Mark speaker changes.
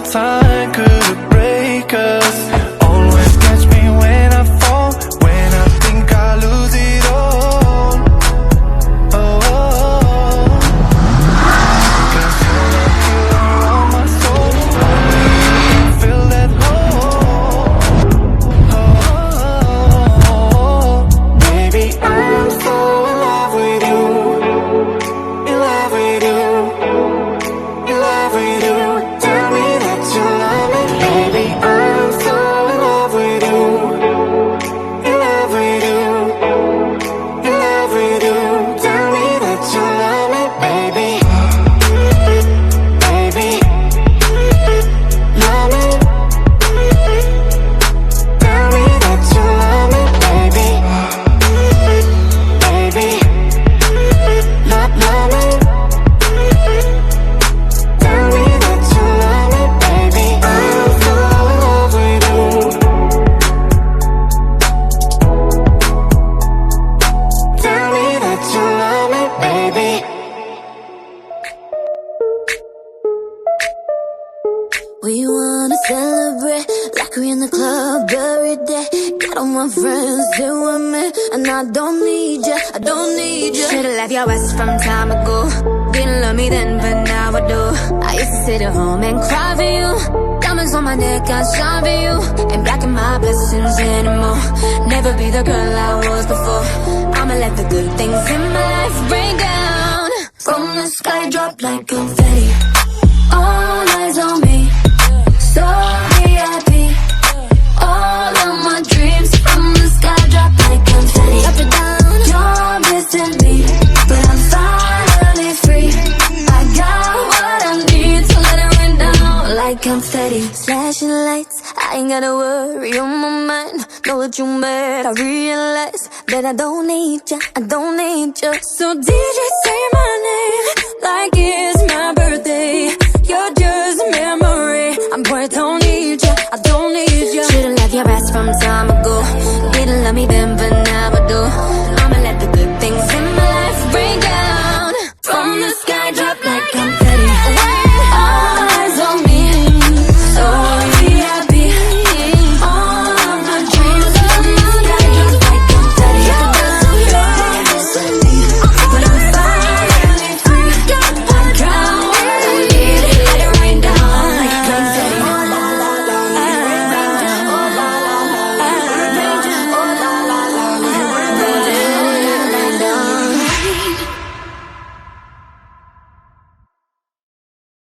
Speaker 1: no time could break us. Always catch me when I fall, when I think I lose it all. Oh, oh, oh. Cause you're the killer of my soul. Only you can fill that hole. Oh, oh, oh. Baby, I'm so in love with you. In love with you. In love with you. Tell me that you love me, baby. I'm so in love with you. In love with you. In love with you. Tell me that you love me, baby. Baby, love me. Tell me that you love me, baby. Baby, love me. Tell me that you love me, baby. I'm so in love with you. Tell me that you love me, baby.
Speaker 2: We wanna celebrate like we're in the club every day. Got all my friends here with me, and I don't need ya, I don't need ya. Should've left your ass from time ago. Didn't love me then, but now I do. I used to sit at home and cry for you. Diamonds on my neck, I shine for you. Ain't blocking my blessings anymore. Never be the girl I was before. I'ma let the good things in my life break down. From the sky, drop like confetti. All eyes on me. So VIP, all of my dreams from the sky drop like confetti. Up and down, you're missing me, but I'm finally free. I got what I need, so let it rain down like confetti. Flashing lights, I ain't gotta worry on my mind. Know what you meant, I realize that I don't need ya, I don't need ya. So DJ, say my name like it's my birthday. You're just a memory.